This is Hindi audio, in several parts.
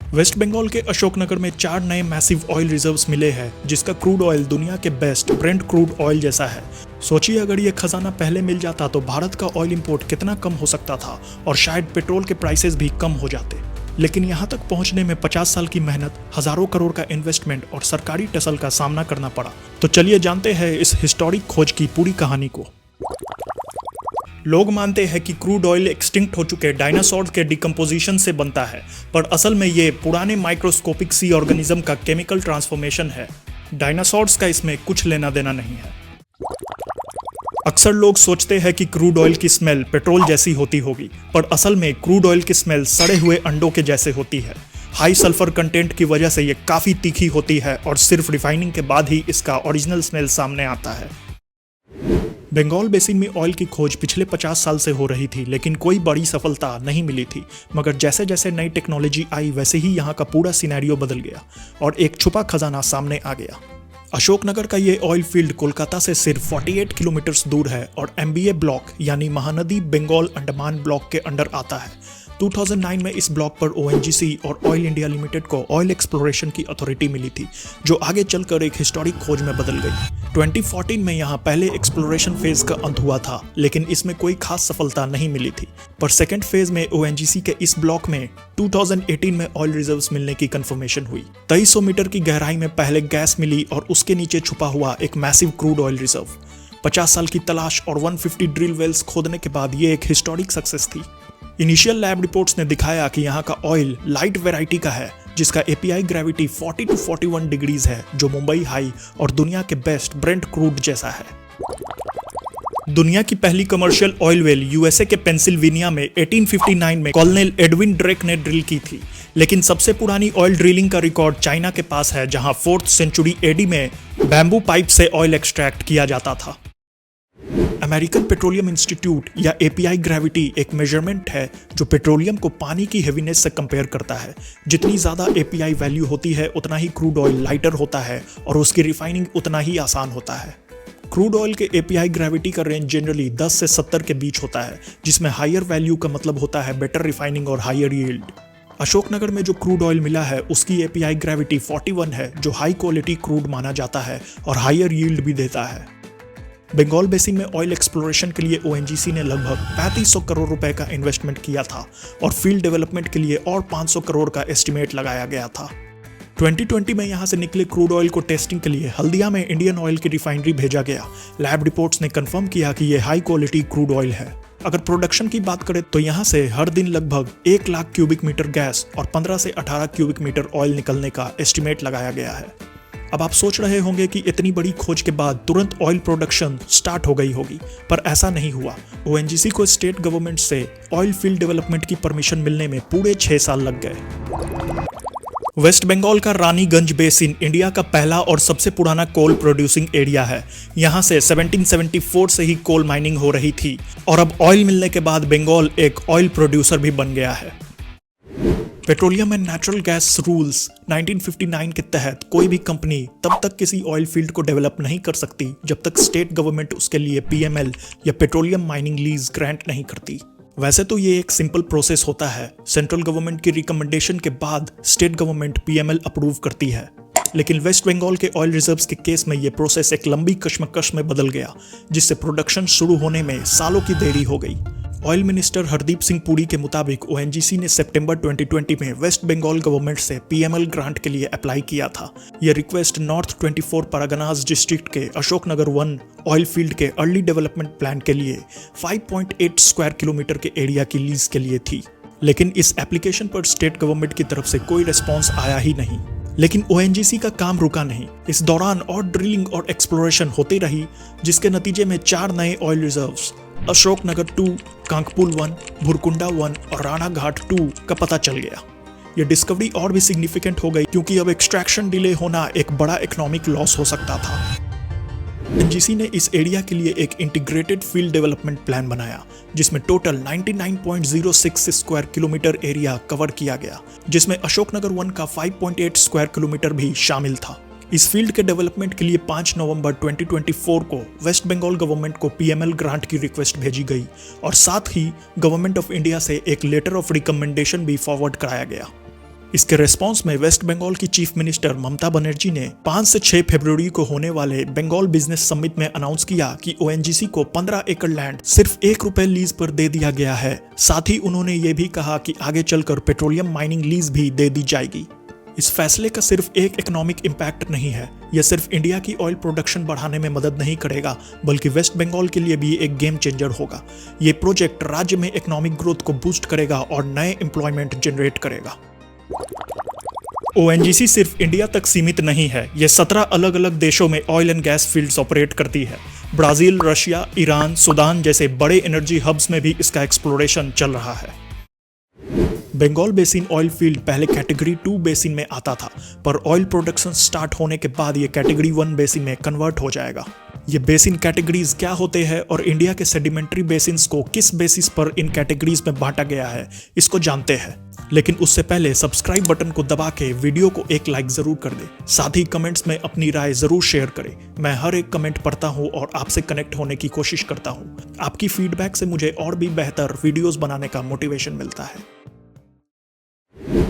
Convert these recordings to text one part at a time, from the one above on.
वेस्ट बंगाल के अशोकनगर में 4 नए मैसिव ऑयल रिजर्व्स मिले हैं, जिसका क्रूड ऑयल दुनिया के बेस्ट ब्रेंट क्रूड ऑयल जैसा है। सोचिए अगर ये खजाना पहले मिल जाता तो भारत का ऑयल इंपोर्ट कितना कम हो सकता था और शायद पेट्रोल के प्राइसेस भी कम हो जाते। लेकिन यहाँ तक पहुँचने में 50 साल की मेहनत, हजारों करोड़ का इन्वेस्टमेंट और सरकारी टसल का सामना करना पड़ा। तो चलिए जानते हैं इस हिस्टोरिक खोज की पूरी कहानी को। लोग मानते हैं कि क्रूड ऑयल एक्सटिंक्ट हो चुके डायनासोर के डिकम्पोजिशन से बनता है, पर असल में ये पुराने माइक्रोस्कोपिक सी ऑर्गेनिज्म का केमिकल ट्रांसफॉर्मेशन है। डायनासोर्स का इसमें कुछ लेना देना नहीं है। अक्सर लोग सोचते हैं कि क्रूड ऑयल की स्मेल पेट्रोल जैसी होती होगी, पर असल में क्रूड ऑयल की स्मेल सड़े हुए अंडों के जैसे होती है। हाई सल्फर कंटेंट की वजह से ये काफी तीखी होती है और सिर्फ रिफाइनिंग के बाद ही इसका ओरिजिनल स्मेल सामने आता है। बंगाल बेसिन में ऑयल की खोज पिछले 50 साल से हो रही थी, लेकिन कोई बड़ी सफलता नहीं मिली थी। मगर जैसे जैसे नई टेक्नोलॉजी आई, वैसे ही यहाँ का पूरा सिनेरियो बदल गया और एक छुपा खजाना सामने आ गया। अशोकनगर का ये ऑयल फील्ड कोलकाता से सिर्फ 48 किलोमीटर दूर है और MBA ब्लॉक यानी महानदी बंगाल अंडमान ब्लॉक के अंडर आता है। 2009 में इस ब्लॉक पर ONGC और ऑयल इंडिया लिमिटेड को ऑयल एक्सप्लोरेशन की अथॉरिटी मिली थी, जो आगे चलकर एक हिस्टोरिक खोज में बदल गई। 2014 में यहाँ पहले एक्सप्लोरेशन फेज का अंत हुआ था, लेकिन इसमें कोई खास सफलता नहीं मिली थी। पर सेकेंड फेज में ONGC के इस ब्लॉक में 2018 में ऑयल रिजर्व्स मिलने की कंफर्मेशन हुई। 2300 मीटर की गहराई में पहले गैस मिली और उसके नीचे छुपा हुआ एक मैसिव क्रूड ऑयल रिजर्व। 50 साल की तलाश और 150 ड्रिल वेल्स खोदने के बाद ये एक हिस्टोरिक सक्सेस थी। इनिशियल लैब रिपोर्ट्स ने दिखाया कि यहाँ का ऑयल लाइट वेराइटी का है, जिसका API ग्रेविटी 40 to 41 डिग्रीज है, जो मुंबई हाई और दुनिया के बेस्ट ब्रेंट क्रूड जैसा है। दुनिया की पहली कमर्शियल ऑयल वेल USA के पेंसिल्वेनिया में 1859 में कॉलोनेल एडविन ड्रेक ने ड्रिल की थी। लेकिन सबसे पुरानी ऑयल ड्रिलिंग का रिकॉर्ड चाइना के पास है, जहां 4th सेंचुरी AD में बैम्बू पाइप से ऑयल एक्सट्रैक्ट किया जाता था। अमेरिकन पेट्रोलियम इंस्टीट्यूट या API ग्रेविटी एक मेजरमेंट है जो पेट्रोलियम को पानी की हेवीनेस से कंपेयर करता है। जितनी ज़्यादा API वैल्यू होती है, उतना ही क्रूड ऑयल लाइटर होता है और उसकी रिफाइनिंग उतना ही आसान होता है। क्रूड ऑयल के API ग्रेविटी का रेंज जनरली 10 से 70 के बीच होता है, जिसमें हायर वैल्यू का मतलब होता है बेटर रिफाइनिंग और हायर यील्ड। अशोकनगर में जो क्रूड ऑयल मिला है उसकी API ग्रेविटी 41 है, जो हाई क्वालिटी क्रूड माना जाता है और हायर यील्ड भी देता है। बंगाल बेसिन में ऑयल एक्सप्लोरेशन के लिए ONGC ने लगभग 3500 करोड़ रुपए का इन्वेस्टमेंट किया था और फील्ड डेवलपमेंट के लिए और 500 करोड़ का एस्टिमेट लगाया गया था। 2020 में यहां से निकले क्रूड ऑयल को टेस्टिंग के लिए हल्दिया में इंडियन ऑयल की रिफाइनरी भेजा गया। लैब रिपोर्ट्स ने कंफर्म किया कि यह हाई क्वालिटी क्रूड ऑयल है। अगर प्रोडक्शन की बात करें तो यहां से हर दिन लगभग 1 लाख क्यूबिक मीटर गैस और 15 से 18 क्यूबिक मीटर ऑयल निकलने का एस्टिमेट लगाया गया है। अब आप सोच रहे होंगे कि इतनी बड़ी खोज के बाद तुरंत ऑयल प्रोडक्शन स्टार्ट हो गई होगी, पर ऐसा नहीं हुआ। ONGC को स्टेट गवर्नमेंट से ऑयल फील्ड डेवलपमेंट की परमिशन मिलने में पूरे 6 साल लग गए। वेस्ट बंगाल का रानीगंज बेसिन इंडिया का पहला और सबसे पुराना कोल प्रोड्यूसिंग एरिया है। यहाँ से 1774 से ही कोल माइनिंग हो रही थी और अब ऑयल मिलने के बाद बंगाल एक ऑयल प्रोड्यूसर भी बन गया है। Petroleum and natural gas rules 1959 के तहत कोई भी कंपनी तब तक किसी ऑयल फील्ड को डेवलप नहीं कर सकती जब तक स्टेट गवर्नमेंट उसके लिए PML या पेट्रोलियम माइनिंग लीज ग्रांट नहीं करती। वैसे तो ये एक सिंपल प्रोसेस होता है। सेंट्रल गवर्नमेंट की रिकमेंडेशन के बाद स्टेट गवर्नमेंट PML अप्रूव करती है, लेकिन वेस्ट बंगाल के ऑयल रिजर्व्स के केस में ये प्रोसेस एक लंबी कश्मकश में बदल गया, जिससे प्रोडक्शन शुरू होने में सालों की देरी हो गई। ऑयल मिनिस्टर हरदीप सिंह पुरी के मुताबिक ONGC ने सितंबर 2020 में वेस्ट बंगाल गवर्नमेंट से PML ग्रांट के लिए अप्लाई किया था। यह रिक्वेस्ट नॉर्थ 24 परगनाज डिस्ट्रिक्ट के अशोकनगर 1 ऑयल फील्ड के अर्ली डेवलपमेंट प्लान के लिए 5.8 स्क्वायर किलोमीटर के एरिया की लीज के लिए थी। लेकिन इस एप्लीकेशन पर स्टेट गवर्नमेंट की तरफ से कोई रिस्पॉन्स आया ही नहीं। लेकिन ONGC का काम रुका नहीं। इस दौरान और ड्रिलिंग और एक्सप्लोरेशन होती रही, जिसके नतीजे में 4 नए ऑयल रिजर्व्स अशोकनगर 2, कांकपुल 1, भुरकुंडा 1 और राणा घाट 2 का पता चल गया। यह डिस्कवरी और भी सिग्निफिकेंट हो गई क्योंकि अब एक्सट्रैक्शन डिले होना एक बड़ा इकोनॉमिक लॉस हो सकता था। ONGC ने इस एरिया के लिए एक इंटीग्रेटेड फील्ड डेवलपमेंट प्लान बनाया, जिसमें total 99.06 square kilometre area cover किया गया, जिसमें अशोकनगर 1 का 5.8 स्क्वायर किलोमीटर भी शामिल था। इस फील्ड के डेवलपमेंट के लिए 5 नवंबर 2024 को वेस्ट बंगाल गवर्नमेंट को PML ग्रांट की रिक्वेस्ट भेजी गई और साथ ही गवर्नमेंट ऑफ इंडिया से एक लेटर ऑफ रिकमेंडेशन भी फॉरवर्ड कराया गया। इसके रेस्पॉन्स में वेस्ट बंगाल की चीफ मिनिस्टर ममता बनर्जी ने 5 से 6 फरवरी को होने वाले बंगाल बिजनेस समिट में अनाउंस किया कि ओएनजीसी को 15 एकड़ लैंड सिर्फ ₹1 लीज पर दे दिया गया है। साथ ही उन्होंने ये भी कहा कि आगे चलकर पेट्रोलियम माइनिंग लीज भी दे दी जाएगी। इस फैसले का सिर्फ एक इकोनॉमिक इम्पैक्ट नहीं है, यह सिर्फ इंडिया की ऑयल प्रोडक्शन बढ़ाने में मदद नहीं करेगा बल्कि वेस्ट बंगाल के लिए भी एक गेम चेंजर होगा। ये प्रोजेक्ट राज्य में इकोनॉमिक ग्रोथ को बूस्ट करेगा और नए एम्प्लॉयमेंट जनरेट करेगा। ओएनजीसी सिर्फ इंडिया तक सीमित नहीं है, यह 17 अलग अलग देशों में oil and gas fields operate करती है। ब्राजील, रशिया, ईरान, सूडान जैसे बड़े एनर्जी हब्स में भी इसका एक्सप्लोरेशन चल रहा है। बंगाल बेसिन ऑयल फील्ड पहले कैटेगरी 2 बेसिन में आता था, पर ऑयल प्रोडक्शन स्टार्ट होने के बाद ये कैटेगरी 1 बेसिन में कन्वर्ट हो जाएगा। ये बेसिन कैटेगरीज क्या होते हैं और इंडिया के सेडिमेंट्री बेसिन्स को किस बेसिस पर इन कैटेगरीज में बांटा गया है, इसको जानते हैं। लेकिन उससे पहले सब्सक्राइब बटन को दबा के वीडियो को एक लाइक जरूर कर दे। साथ ही कमेंट्स में अपनी राय जरूर शेयर करें। मैं हर एक कमेंट पढ़ता हूँ और आपसे कनेक्ट होने की कोशिश करता हूँ। आपकी फीडबैक से मुझे और भी बेहतर वीडियोस बनाने का मोटिवेशन मिलता है।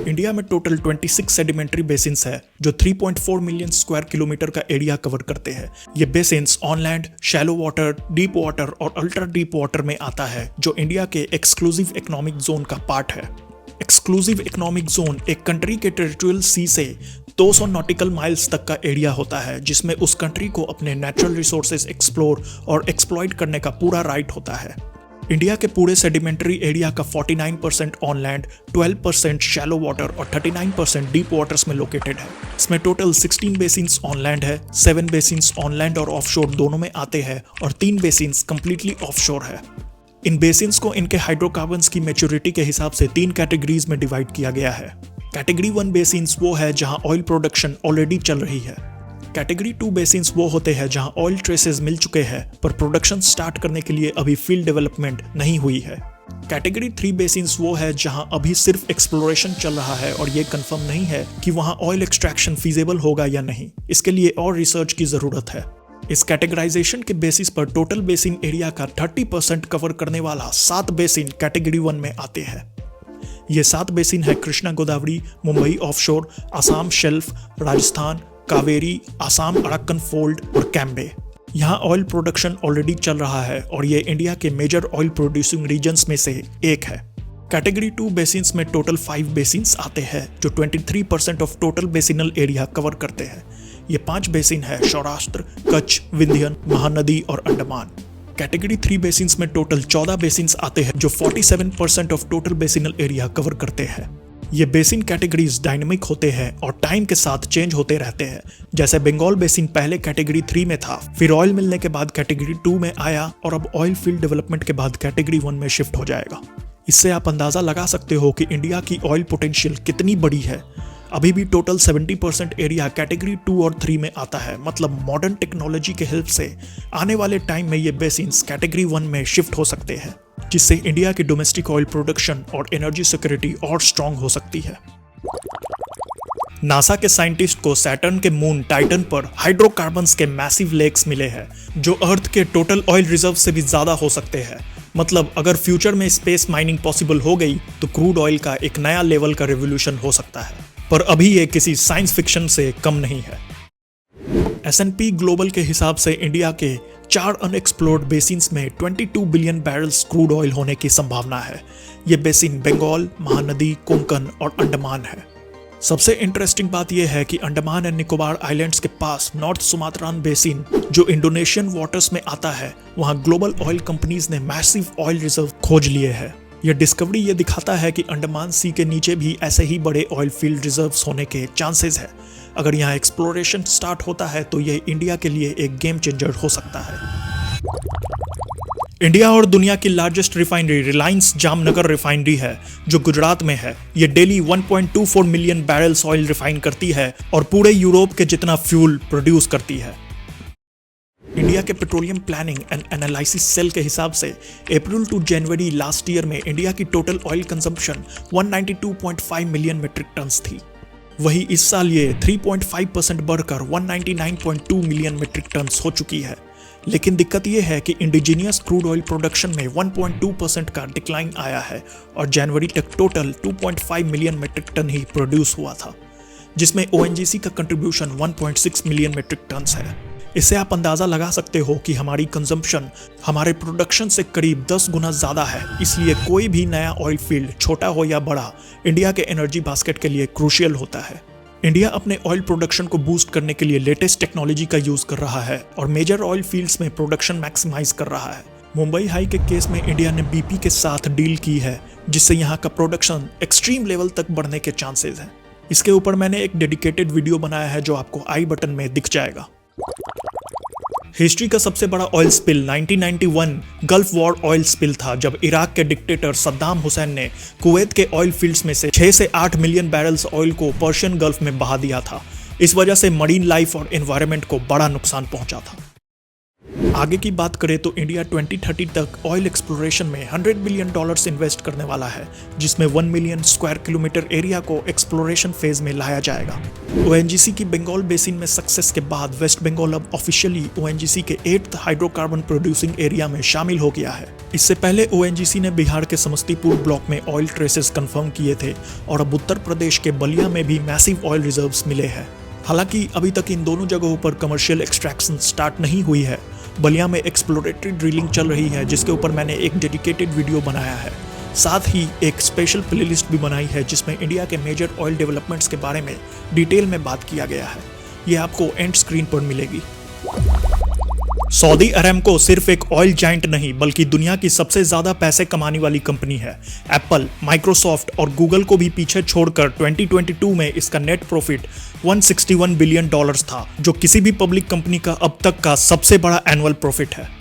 इंडिया में टोटल 26 सेडिमेंट्री बेसिन्स है जो 3.4 मिलियन स्क्वायर किलोमीटर का एरिया कवर करते हैं। ये basins onland, shallow water, deep water और अल्ट्रा डीप वाटर में आता है, जो इंडिया के एक्सक्लूसिव इकोनॉमिक जोन का पार्ट है। एक्सक्लूसिव इकोनॉमिक जोन एक कंट्री के टेरिटोरियल सी से 200 नॉटिकल माइल्स तक का एरिया होता है, जिसमें उस कंट्री को अपने नेचुरल रिसोर्सेज एक्सप्लोर और एक्सप्लॉइट करने का पूरा राइट होता है। इंडिया के पूरे सेडिमेंट्री एरिया का 49% ऑनलैंड, 12% शैलो वाटर और 39% डीप वाटर्स में लोकेटेड है। इसमें टोटल 16 बेसिन्स ऑनलैंड है, 7 बेसिन्स ऑनलैंड और ऑफशोर दोनों में आते हैं और 3 बेसिन्स कंप्लीटली ऑफशोर है। इन बेसिन्स को इनके हाइड्रोकार्बन्स की मैच्योरिटी के हिसाब से 3 कैटेगरीज में डिवाइड किया गया है। कैटेगरी 1 बेसिन्स वो है जहां ऑयल प्रोडक्शन ऑलरेडी चल रही है। कैटेगरी 2 बेसिन्स वो होते हैं जहां ऑयल ट्रेसेस मिल चुके हैं पर प्रोडक्शन स्टार्ट करने के लिए अभी फील्ड डेवलपमेंट नहीं हुई है। कैटेगरी 3 बेसिन्स वो है जहां अभी सिर्फ एक्सप्लोरेशन चल रहा है और ये कंफर्म नहीं है कि वहां ऑयल एक्सट्रैक्शन फीजेबल होगा या नहीं। इसके लिए और रिसर्च की जरूरत है। इस कैटेगराइजेशन के बेसिस पर टोटल बेसिन एरिया का 30% कवर करने वाला 7 बेसिन कैटेगरी 1 में आते हैं। ये 7 बेसिन है Krishna Godavari, Mumbai offshore, Assam shelf, Rajasthan, Kaveri, Assam Arakan fold और कैम्बे। यहाँ ऑयल प्रोडक्शन ऑलरेडी चल रहा है और ये इंडिया के मेजर ऑयल प्रोड्यूसिंग रीजन्स में से एक है। कैटेगरी 2 बेसिन्स में टोटल 5 बेसिन्स आते हैं जो 23% ऑफ टोटल बेसिनल एरिया कवर करते हैं। ये 5 बेसिन है सौराष्ट्र, कच्छ, विंध्यन, महानदी और अंडमान। कैटेगरी 3 बेसिन्स में टोटल 14 बेसिन्स आते हैं जो 47% ऑफ टोटल बेसिनल एरिया कवर करते हैं। ये बेसिन कैटेगरीज डायनेमिक होते हैं और टाइम के साथ चेंज होते रहते हैं। जैसे बंगाल बेसिन पहले कैटेगरी 3 में था, फिर ऑयल मिलने के बाद कैटेगरी 2 में आया और अब ऑयल फील्ड डेवलपमेंट के बाद कैटेगरी 1 में शिफ्ट हो जाएगा। इससे आप अंदाजा लगा सकते हो कि इंडिया की ऑयल पोटेंशियल कितनी बड़ी है। अभी भी टोटल 70% एरिया कैटेगरी 2 और 3 में आता है। मतलब मॉडर्न टेक्नोलॉजी के हेल्प से आने वाले टाइम में ये बेसिन्स कैटेगरी 1 में शिफ्ट हो सकते हैं, जिससे इंडिया की डोमेस्टिक ऑयल प्रोडक्शन और एनर्जी सिक्योरिटी और स्ट्रांग हो सकती है। नासा के साइंटिस्ट को सैटर्न के मून टाइटन पर हाइड्रोकार्बन्स के मैसिव लेक्स मिले हैं जो अर्थ के टोटल ऑयल रिजर्व से भी ज्यादा हो सकते हैं। मतलब अगर फ्यूचर में स्पेस माइनिंग पॉसिबल हो गई तो क्रूड ऑयल का एक नया लेवल का रेवोल्यूशन हो सकता है, पर अभी ये किसी साइंस फिक्शन से कम नहीं है। S&P ग्लोबल के हिसाब से इंडिया के 4 अनएक्सप्लोर्ड बेसिन्स में 22 बिलियन बैरल्स क्रूड ऑयल होने की संभावना है। ये बेसिन बंगाल, महानदी, कोंकण और अंडमान है। सबसे इंटरेस्टिंग बात यह है कि अंडमान एंड निकोबार आइलैंड्स के पास नॉर्थ सुमात्रान बेसिन जो इंडोनेशियन वाटर्स में आता है, वहां ग्लोबल ऑयल कंपनीज ने मैसिव ऑयल रिजर्व खोज लिए हैं। यह डिस्कवरी ये दिखाता है कि अंडमान सी के नीचे भी ऐसे ही बड़े ऑयल फील्ड रिजर्व्स होने के चांसेस है। अगर यहाँ एक्सप्लोरेशन स्टार्ट होता है तो यह इंडिया के लिए एक गेम चेंजर हो सकता है। इंडिया और दुनिया की largest refinery Reliance Jamnagar refinery है जो गुजरात में है। ये daily 1.24 million barrels oil refine करती है और पूरे यूरोप के जितना फ्यूल प्रोड्यूस करती है। इंडिया के petroleum planning and analysis cell के हिसाब से April to January last year में इंडिया की total oil consumption 192.5 million metric tons थी। वही इस साल ये 3.5% बढ़कर 199.2 मिलियन मीट्रिक टन्स हो चुकी है। लेकिन दिक्कत यह है कि इंडिजीनियस क्रूड ऑयल प्रोडक्शन में 1.2% का डिक्लाइन आया है और जनवरी तक टोटल 2.5 मिलियन मेट्रिक टन ही प्रोड्यूस हुआ था, जिसमें ONGC का कंट्रीब्यूशन 1.6 मिलियन मेट्रिक टन्स है। इससे आप अंदाजा लगा सकते हो कि हमारी कंजम्पशन हमारे प्रोडक्शन से करीब 10 गुना ज्यादा है। इसलिए कोई भी नया ऑयल फील्ड, छोटा हो या बड़ा, इंडिया के एनर्जी बास्केट के लिए क्रूशियल होता है। इंडिया अपने ऑयल प्रोडक्शन को बूस्ट करने के लिए लेटेस्ट टेक्नोलॉजी का यूज कर रहा है और मेजर ऑयल फील्ड्स में प्रोडक्शन मैक्सिमाइज कर रहा है। मुंबई हाई के केस में इंडिया ने BP के साथ डील की है, जिससे यहाँ का प्रोडक्शन एक्सट्रीम लेवल तक बढ़ने के चांसेस हैं। इसके ऊपर मैंने एक डेडिकेटेड वीडियो बनाया है जो आपको आई बटन में दिख जाएगा। हिस्ट्री का सबसे बड़ा oil spill 1991 gulf war oil spill था, जब इराक के डिक्टेटर सद्दाम हुसैन ने कुवैत के ऑयल फील्ड्स में से 6 से 8 मिलियन बैरल्स ऑयल को पर्शियन गल्फ में बहा दिया था। इस वजह से मरीन लाइफ और एनवायरनमेंट को बड़ा नुकसान पहुंचा था। आगे की बात करें तो इंडिया 2030 तक ऑयल एक्सप्लोरेशन में $100 बिलियन इन्वेस्ट करने वाला है, जिसमें 1 मिलियन स्क्वायर किलोमीटर एरिया को एक्सप्लोरेशन फेज में लाया जाएगा। ONGC की बंगाल बेसिन में सक्सेस के बाद वेस्ट बंगाल अब ऑफिशियली ONGC के 8th हाइड्रोकार्बन प्रोड्यूसिंग एरिया में शामिल हो गया है। इससे पहले ONGC ने बिहार के समस्तीपुर ब्लॉक में ऑयल ट्रेसेस कंफर्म किए थे और अब उत्तर प्रदेश के बलिया में भी मैसिव ऑयल रिजर्व्स मिले हैं। हालांकि अभी तक इन दोनों जगहों पर कमर्शियल एक्सट्रैक्शन स्टार्ट नहीं हुई है। बलिया में एक्सप्लोरेटरी ड्रिलिंग चल रही है, जिसके ऊपर मैंने एक डेडिकेटेड वीडियो बनाया है। साथ ही एक स्पेशल प्लेलिस्ट भी बनाई है जिसमें इंडिया के मेजर ऑयल डेवलपमेंट्स के बारे में डिटेल में बात किया गया है। ये आपको एंड स्क्रीन पर मिलेगी। सऊदी अरामको सिर्फ एक ऑयल जाइंट नहीं बल्कि दुनिया की सबसे ज्यादा पैसे कमाने वाली कंपनी है। एप्पल, माइक्रोसॉफ्ट और गूगल को भी पीछे छोड़कर 2022 में इसका नेट प्रॉफिट $161 बिलियन था, जो किसी भी पब्लिक कंपनी का अब तक का सबसे बड़ा एनुअल प्रॉफिट है।